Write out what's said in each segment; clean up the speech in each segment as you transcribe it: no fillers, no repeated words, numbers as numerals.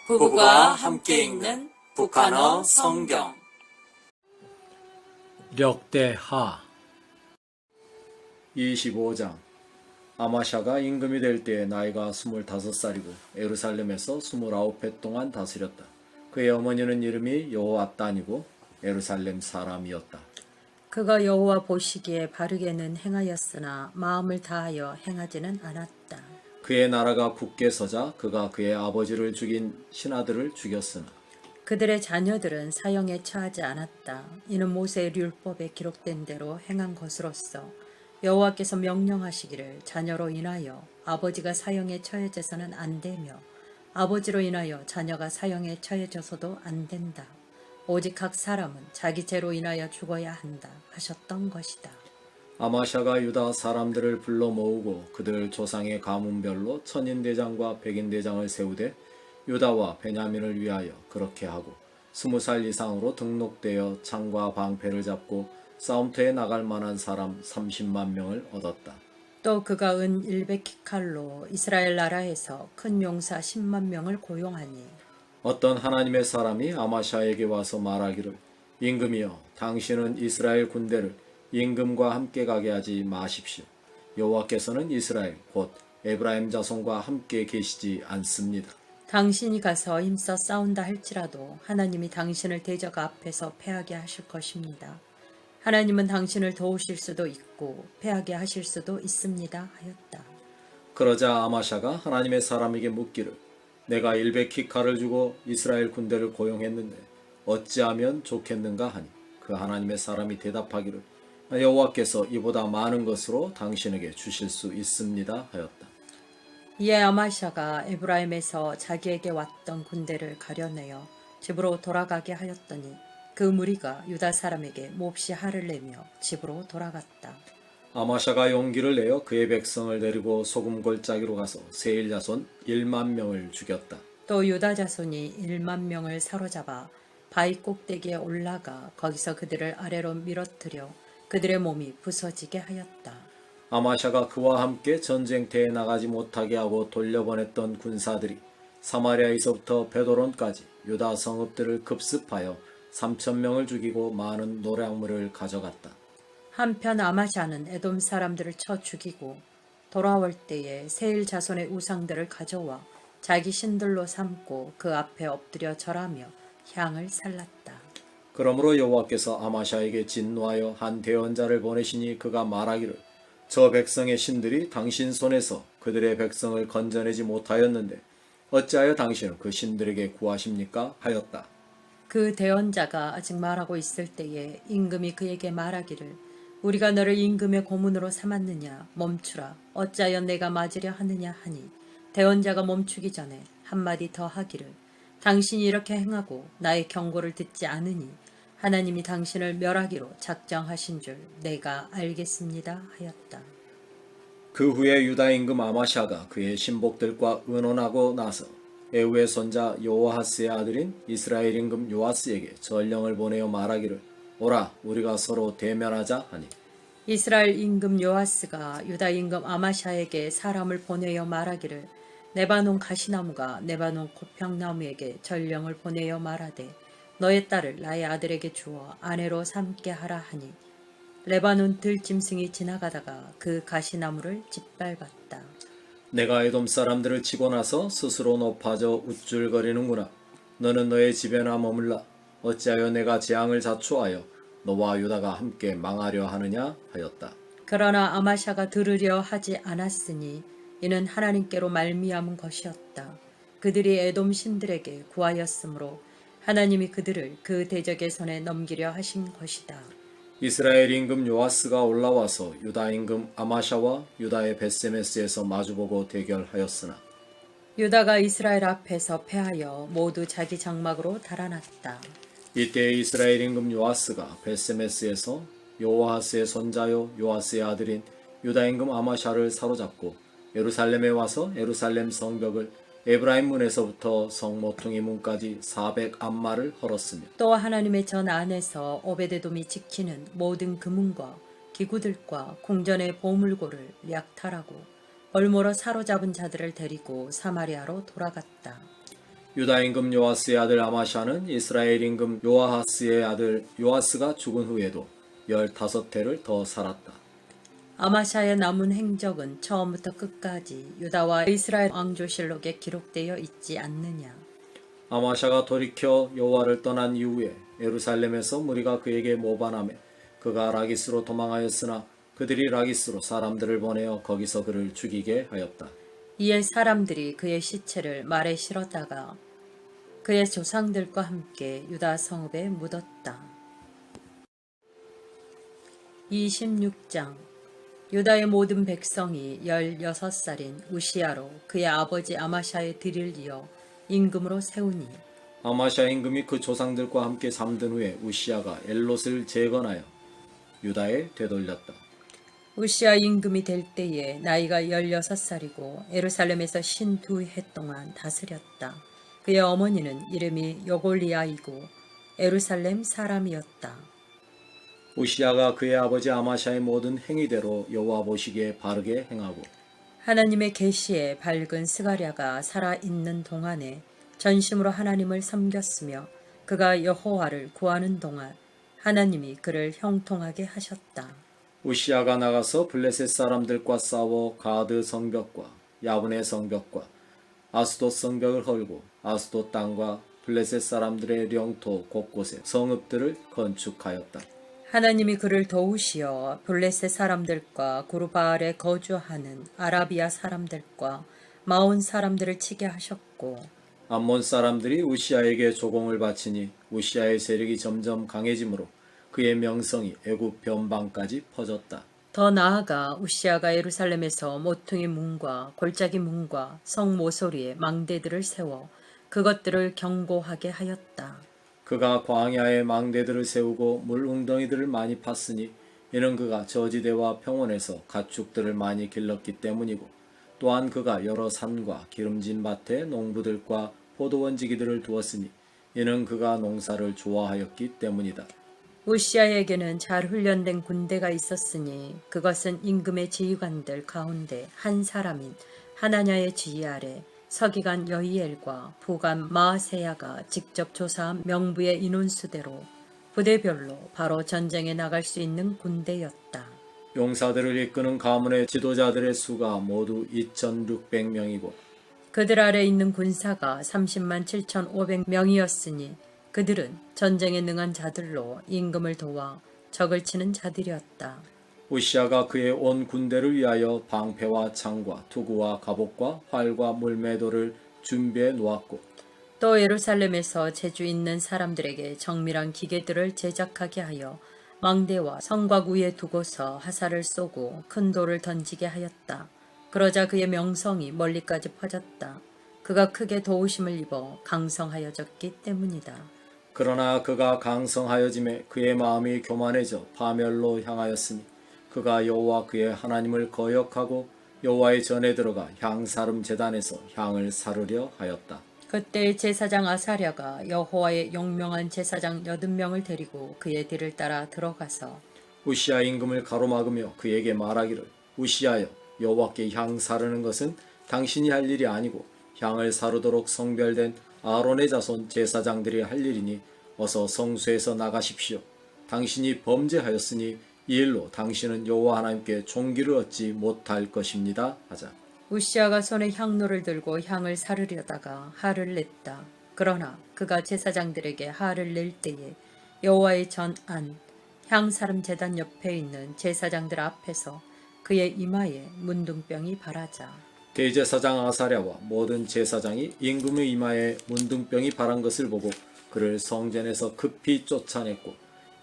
부부가 함께 읽는 북한어 성경. 력대하 25장. 아마샤가 임금이 될 때에 나이가 25살이고 예루살렘에서 29해 동안 다스렸다. 그의 어머니는 이름이 여호앗단이고 예루살렘 사람이었다. 그가 여호와 보시기에 바르게는 행하였으나 마음을 다하여 행하지는 않았다. 그의 나라가 굳게 서자 그가 그의 아버지를 죽인 신하들을 죽였으나 그들의 자녀들은 사형에 처하지 않았다. 이는 모세의 율법에 기록된 대로 행한 것으로서 여호와께서 명령하시기를 자녀로 인하여 아버지가 사형에 처해져서는 안 되며 아버지로 인하여 자녀가 사형에 처해져서도 안 된다. 오직 각 사람은 자기 죄로 인하여 죽어야 한다 하셨던 것이다. 아마샤가 유다 사람들을 불러 모으고 그들 조상의 가문별로 천인대장과 백인대장을 세우되 유다와 베냐민을 위하여 그렇게 하고 20살 이상으로 등록되어 창과 방패를 잡고 싸움터에 나갈 만한 사람 30만 명을 얻었다. 또 그가 은 100키칼로 이스라엘 나라에서 큰 용사 10만 명을 고용하니 어떤 하나님의 사람이 아마샤에게 와서 말하기를 임금이여 당신은 이스라엘 군대를 임금과 함께 가게 하지 마십시오. 여호와께서는 이스라엘 곧 에브라임 자손과 함께 계시지 않습니다. 당신이 가서 힘써 싸운다 할지라도 하나님이 당신을 대적 앞에서 패하게 하실 것입니다. 하나님은 당신을 도우실 수도 있고 패하게 하실 수도 있습니다 하였다. 그러자 아마샤가 하나님의 사람에게 묻기를 내가 100키칼을 주고 이스라엘 군대를 고용했는데 어찌하면 좋겠는가 하니 그 하나님의 사람이 대답하기를 여호와께서 이보다 많은 것으로 당신에게 주실 수 있습니다 하였다. 이에 아마샤가 에브라임에서 자기에게 왔던 군대를 가려내어 집으로 돌아가게 하였더니 그 무리가 유다 사람에게 몹시 화를 내며 집으로 돌아갔다. 아마샤가 용기를 내어 그의 백성을 데리고 소금 골짜기로 가서 세일 자손 1만 명을 죽였다. 또 유다 자손이 1만 명을 사로잡아 바위 꼭대기에 올라가 거기서 그들을 아래로 밀어뜨려 그들의 몸이 부서지게 하였다. 아마샤가 그와 함께 전쟁터에 나가지 못하게 하고 돌려보냈던 군사들이 사마리아에서부터 베도론까지 유다 성읍들을 급습하여 3,000명을 죽이고 많은 노략물을 가져갔다. 한편 아마샤는 에돔 사람들을 쳐 죽이고 돌아올 때에 세일 자손의 우상들을 가져와 자기 신들로 삼고 그 앞에 엎드려 절하며 향을 살랐다. 그러므로 여호와께서 아마샤에게 진노하여 한 대언자를 보내시니 그가 말하기를 저 백성의 신들이 당신 손에서 그들의 백성을 건져내지 못하였는데 어찌하여 당신은 그 신들에게 구하십니까? 하였다. 그 대언자가 아직 말하고 있을 때에 임금이 그에게 말하기를 우리가 너를 임금의 고문으로 삼았느냐 멈추라 어찌하여 내가 맞으려 하느냐 하니 대언자가 멈추기 전에 한마디 더 하기를 당신이 이렇게 행하고 나의 경고를 듣지 않으니 하나님이 당신을 멸하기로 작정하신 줄 내가 알겠습니다 하였다. 그 후에 유다 임금 아마샤가 그의 신복들과 의논하고 나서 에우의 손자 요아하스의 아들인 이스라엘 임금 요아스에게 전령을 보내어 말하기를 오라 우리가 서로 대면하자 하니 이스라엘 임금 요아스가 유다 임금 아마샤에게 사람을 보내어 말하기를 레바논 가시나무가 레바논 고평나무에게 전령을 보내어 말하되 너의 딸을 나의 아들에게 주어 아내로 삼게 하라 하니 레바논 들짐승이 지나가다가 그 가시나무를 짓밟았다. 내가 에돔 사람들을 치고 나서 스스로 높아져 우쭐거리는구나. 너는 너의 집에나 머물라. 어찌하여 내가 재앙을 자초하여 너와 유다가 함께 망하려 하느냐 하였다. 그러나 아마샤가 들으려 하지 않았으니 이는 하나님께로 말미암은 것이었다. 그들이 에돔 신들에게 구하였으므로 하나님이 그들을 그 대적의 손에 넘기려 하신 것이다. 이스라엘 임금 요아스가 올라와서 유다 임금 아마샤와 유다의 벳세메스에서 마주보고 대결하였으나 유다가 이스라엘 앞에서 패하여 모두 자기 장막으로 달아났다. 이때 이스라엘 임금 요아스가 벳세메스에서 요아하스의 손자요 요아스의 아들인 유다 임금 아마샤를 사로잡고 예루살렘에 와서 예루살렘 성벽을 에브라임 문에서부터 성 모퉁이 문까지 400암마를 헐었으며 또 하나님의 전 안에서 오베데돔이 지키는 모든 금문과 기구들과 궁전의 보물고를 약탈하고 벌모로 사로잡은 자들을 데리고 사마리아로 돌아갔다. 유다 임금 요아스의 아들 아마샤는 이스라엘 임금 요아하스의 아들 요아스가 죽은 후에도 15해를 더 살았다. 아마샤의 남은 행적은 처음부터 끝까지 유다와 이스라엘 왕조실록에 기록되어 있지 않느냐. 아마샤가 돌이켜 여호와를 떠난 이후에 예루살렘에서 무리가 그에게 모반하매 그가 라기스로 도망하였으나 그들이 라기스로 사람들을 보내어 거기서 그를 죽이게 하였다. 이에 사람들이 그의 시체를 말에 실었다가 그의 조상들과 함께 유다 성읍에 묻었다. 26장. 유다의 모든 백성이 16살인 우시야로 그의 아버지 아마샤의 뒤를 이어 임금으로 세우니 아마샤 임금이 그 조상들과 함께 잠든 후에 우시야가 엘롯을 재건하여 유다에 되돌렸다. 우시야 임금이 될 때에 나이가 16살이고 예루살렘에서 52해 동안 다스렸다. 그의 어머니는 이름이 여골리아이고 예루살렘 사람이었다. 우시야가 그의 아버지 아마샤의 모든 행위대로 여호와 보시기에 바르게 행하고 하나님의 계시에 밝은 스가랴가 살아있는 동안에 전심으로 하나님을 섬겼으며 그가 여호와를 구하는 동안 하나님이 그를 형통하게 하셨다. 우시야가 나가서 블레셋 사람들과 싸워 가드 성벽과 야분의 성벽과 아스돗 성벽을 헐고 아스돗 땅과 블레셋 사람들의 영토 곳곳에 성읍들을 건축하였다. 하나님이 그를 도우시어 블레셋 사람들과 구르바알에 거주하는 아라비아 사람들과 마온 사람들을 치게 하셨고 암몬 사람들이 우시야에게 조공을 바치니 우시야의 세력이 점점 강해지므로 그의 명성이 애굽 변방까지 퍼졌다. 더 나아가 우시야가 예루살렘에서 모퉁이 문과 골짜기 문과 성 모서리에 망대들을 세워 그것들을 견고하게 하였다. 그가 광야에 망대들을 세우고 물 웅덩이들을 많이 팠으니 이는 그가 저지대와 평원에서 가축들을 많이 길렀기 때문이고 또한 그가 여러 산과 기름진 밭에 농부들과 포도원지기들을 두었으니 이는 그가 농사를 좋아하였기 때문이다. 우시야에게는 잘 훈련된 군대가 있었으니 그것은 임금의 지휘관들 가운데 한 사람인 하나냐의 지휘 아래 서기관 여히엘과 부관 마아세야가 직접 조사한 명부의 인원수대로 부대별로 바로 전쟁에 나갈 수 있는 군대였다. 용사들을 이끄는 가문의 지도자들의 수가 모두 2,600명이고 그들 아래 있는 군사가 30만 7,500명이었으니 그들은 전쟁에 능한 자들로 임금을 도와 적을 치는 자들이었다. 우시야가 그의 온 군대를 위하여 방패와 창과 투구와 갑옷과 활과 물매도를 준비해 놓았고 또 예루살렘에서 재주 있는 사람들에게 정밀한 기계들을 제작하게 하여 망대와 성곽 위에 두고서 화살을 쏘고 큰 돌을 던지게 하였다. 그러자 그의 명성이 멀리까지 퍼졌다. 그가 크게 도우심을 입어 강성하여졌기 때문이다. 그러나 그가 강성하여짐에 그의 마음이 교만해져 파멸로 향하였으니 그가 여호와 그의 하나님을 거역하고 여호와의 전에 들어가 향사름 제단에서 향을 사르려 하였다. 그때 제사장 아사랴가 여호와의 용명한 제사장 80명을 데리고 그의 뒤를 따라 들어가서 우시야 임금을 가로막으며 그에게 말하기를 우시야여 여호와께 향 사르는 것은 당신이 할 일이 아니고 향을 사르도록 성별된 아론의 자손 제사장들이 할 일이니 어서 성수에서 나가십시오. 당신이 범죄하였으니 이 일로 당신은 여호와 하나님께 존귀를 얻지 못할 것입니다. 하자. 우시야가 손에 향로를 들고 향을 사르려다가 화를 냈다. 그러나 그가 제사장들에게 화를 낼 때에 여호와의 전안 향사름 제단 옆에 있는 제사장들 앞에서 그의 이마에 문둥병이 바라자 대제사장 아사랴와 모든 제사장이 임금의 이마에 문둥병이 바란 것을 보고 그를 성전에서 급히 쫓아냈고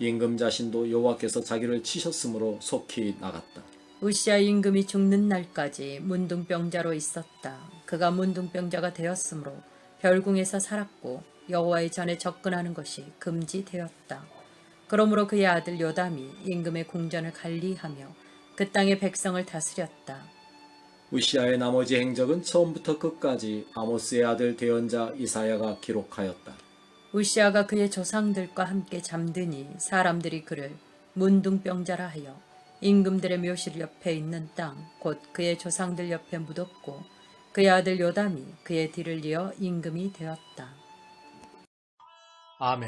임금 자신도 여호와께서 자기를 치셨으므로 속히 나갔다. 우시야 임금이 죽는 날까지 문둥병자로 있었다. 그가 문둥병자가 되었으므로 별궁에서 살았고 여호와의 전에 접근하는 것이 금지되었다. 그러므로 그의 아들 요담이 임금의 궁전을 관리하며 그 땅의 백성을 다스렸다. 우시야의 나머지 행적은 처음부터 끝까지 아모스의 아들 대언자 이사야가 기록하였다. 우시야가 그의 조상들과 함께 잠드니 사람들이 그를 문둥병자라 하여 임금들의 묘실 옆에 있는 땅 곧 그의 조상들 옆에 묻었고 그의 아들 요담이 그의 뒤를 이어 임금이 되었다. 아멘.